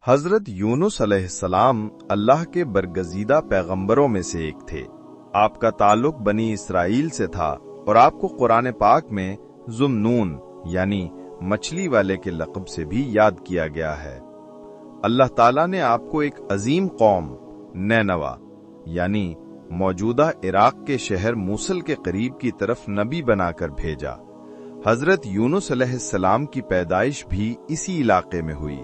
حضرت یونس علیہ السلام اللہ کے برگزیدہ پیغمبروں میں سے ایک تھے۔ آپ کا تعلق بنی اسرائیل سے تھا اور آپ کو قرآن پاک میں ذُمْنُون یعنی مچھلی والے کے لقب سے بھی یاد کیا گیا ہے۔ اللہ تعالیٰ نے آپ کو ایک عظیم قوم نینوا یعنی موجودہ عراق کے شہر موصل کے قریب کی طرف نبی بنا کر بھیجا۔ حضرت یونس علیہ السلام کی پیدائش بھی اسی علاقے میں ہوئی۔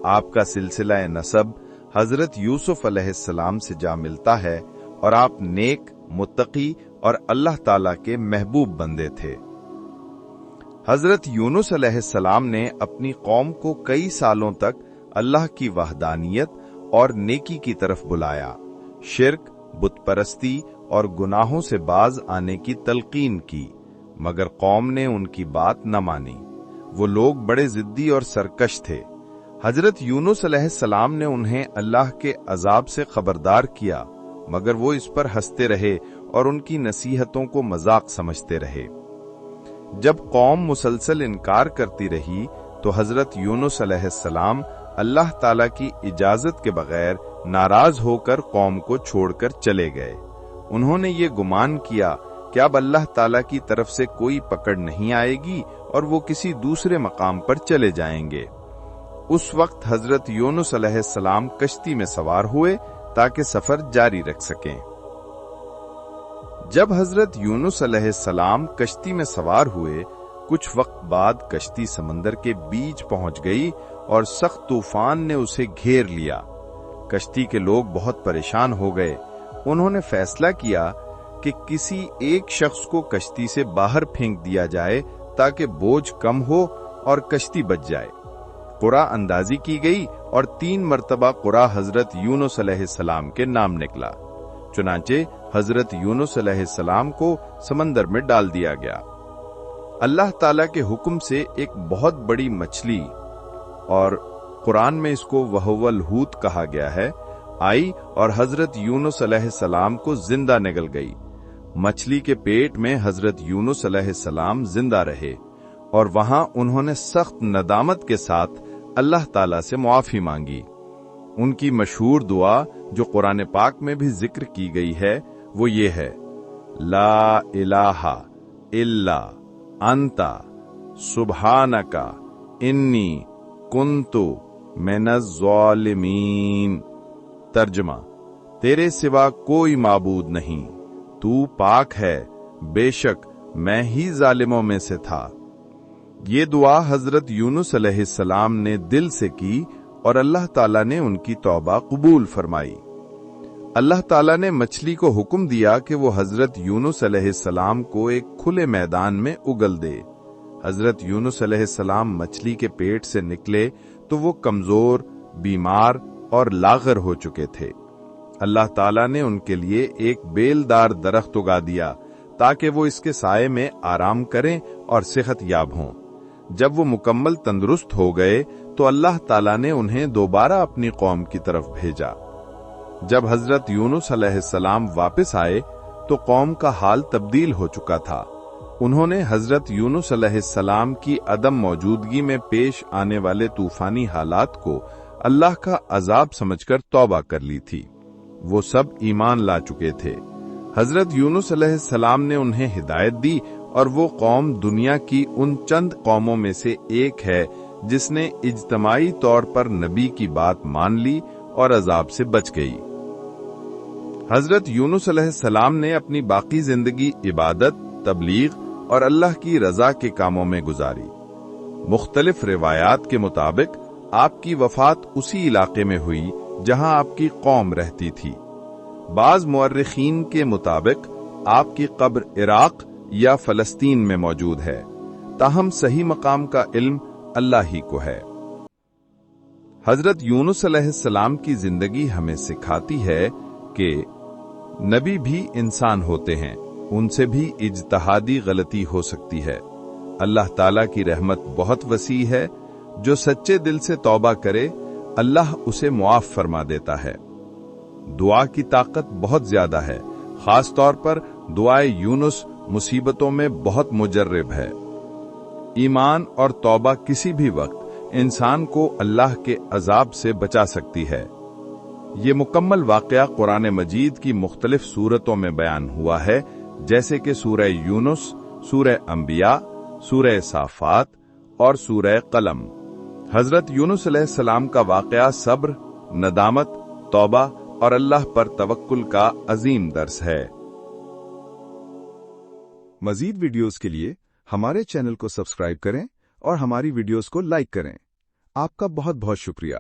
آپ کا سلسلہ نسب حضرت یوسف علیہ السلام سے جا ملتا ہے اور آپ نیک، متقی اور اللہ تعالیٰ کے محبوب بندے تھے۔ حضرت یونس علیہ السلام نے اپنی قوم کو کئی سالوں تک اللہ کی وحدانیت اور نیکی کی طرف بلایا، شرک، بت پرستی اور گناہوں سے باز آنے کی تلقین کی، مگر قوم نے ان کی بات نہ مانی۔ وہ لوگ بڑے ضدی اور سرکش تھے۔ حضرت یونس علیہ السلام نے انہیں اللہ کے عذاب سے خبردار کیا، مگر وہ اس پر ہنستے رہے اور ان کی نصیحتوں کو مذاق سمجھتے رہے۔ جب قوم مسلسل انکار کرتی رہی تو حضرت یونس علیہ السلام اللہ تعالیٰ کی اجازت کے بغیر ناراض ہو کر قوم کو چھوڑ کر چلے گئے۔ انہوں نے یہ گمان کیا کہ اب اللہ تعالیٰ کی طرف سے کوئی پکڑ نہیں آئے گی اور وہ کسی دوسرے مقام پر چلے جائیں گے۔ اس وقت حضرت یونس علیہ السلام کشتی میں سوار ہوئے تاکہ سفر جاری رکھ سکیں۔ جب حضرت یونس علیہ السلام کشتی میں سوار ہوئے، کچھ وقت بعد کشتی سمندر کے بیچ پہنچ گئی اور سخت طوفان نے اسے گھیر لیا۔ کشتی کے لوگ بہت پریشان ہو گئے۔ انہوں نے فیصلہ کیا کہ کسی ایک شخص کو کشتی سے باہر پھینک دیا جائے تاکہ بوجھ کم ہو اور کشتی بچ جائے۔ قرعہ اندازی کی گئی اور 3 مرتبہ قرعہ حضرت یونس علیہ السلام کے نام نکلا۔ چنانچہ حضرت یونس علیہ السلام کو سمندر میں ڈال دیا گیا۔ اللہ تعالیٰ کے حکم سے ایک بہت بڑی مچھلی، اور قرآن میں اس کو وَهُوَ الْحُوت کہا گیا ہے، آئی اور حضرت یونس علیہ السلام کو زندہ نگل گئی۔ مچھلی کے پیٹ میں حضرت یونس علیہ السلام زندہ رہے اور وہاں انہوں نے سخت ندامت کے ساتھ اللہ تعالیٰ سے معافی مانگی۔ ان کی مشہور دعا جو قرآن پاک میں بھی ذکر کی گئی ہے وہ یہ ہے: لا الہ الا انت سبحانک انی کنت من الظالمین۔ ترجمہ: تیرے سوا کوئی معبود نہیں، تو پاک ہے، بے شک میں ہی ظالموں میں سے تھا۔ یہ دعا حضرت یونس علیہ السلام نے دل سے کی اور اللہ تعالیٰ نے ان کی توبہ قبول فرمائی۔ اللہ تعالیٰ نے مچھلی کو حکم دیا کہ وہ حضرت یونس علیہ السلام کو ایک کھلے میدان میں اگل دے۔ حضرت یونس علیہ السلام مچھلی کے پیٹ سے نکلے تو وہ کمزور، بیمار اور لاغر ہو چکے تھے۔ اللہ تعالیٰ نے ان کے لیے ایک بیلدار درخت اگا دیا تاکہ وہ اس کے سائے میں آرام کریں اور صحت یاب ہوں۔ جب وہ مکمل تندرست ہو گئے تو اللہ تعالیٰ نے انہیں دوبارہ اپنی قوم کی طرف بھیجا۔ جب حضرت یونس علیہ السلام واپس آئے تو قوم کا حال تبدیل ہو چکا تھا۔ انہوں نے حضرت یونس علیہ السلام کی عدم موجودگی میں پیش آنے والے طوفانی حالات کو اللہ کا عذاب سمجھ کر توبہ کر لی تھی۔ وہ سب ایمان لا چکے تھے۔ حضرت یونس علیہ السلام نے انہیں ہدایت دی اور وہ قوم دنیا کی ان چند قوموں میں سے ایک ہے جس نے اجتماعی طور پر نبی کی بات مان لی اور عذاب سے بچ گئی۔ حضرت یونس علیہ السلام نے اپنی باقی زندگی عبادت، تبلیغ اور اللہ کی رضا کے کاموں میں گزاری۔ مختلف روایات کے مطابق آپ کی وفات اسی علاقے میں ہوئی جہاں آپ کی قوم رہتی تھی۔ بعض مورخین کے مطابق آپ کی قبر عراق یا فلسطین میں موجود ہے، تاہم صحیح مقام کا علم اللہ ہی کو ہے۔ حضرت یونس علیہ السلام کی زندگی ہمیں سکھاتی ہے کہ نبی بھی انسان ہوتے ہیں، ان سے بھی اجتہادی غلطی ہو سکتی ہے۔ اللہ تعالیٰ کی رحمت بہت وسیع ہے، جو سچے دل سے توبہ کرے اللہ اسے معاف فرما دیتا ہے۔ دعا کی طاقت بہت زیادہ ہے، خاص طور پر دعائے یونس مصیبتوں میں بہت مجرب ہے۔ ایمان اور توبہ کسی بھی وقت انسان کو اللہ کے عذاب سے بچا سکتی ہے۔ یہ مکمل واقعہ قرآن مجید کی مختلف سورتوں میں بیان ہوا ہے، جیسے کہ سورہ یونس، سورہ انبیاء، سورہ صافات اور سورہ قلم۔ حضرت یونس علیہ السلام کا واقعہ صبر، ندامت، توبہ اور اللہ پر توکل کا عظیم درس ہے۔ مزید ویڈیوز کے لیے ہمارے چینل کو سبسکرائب کریں اور ہماری ویڈیوز کو لائک کریں۔ آپ کا بہت بہت شکریہ۔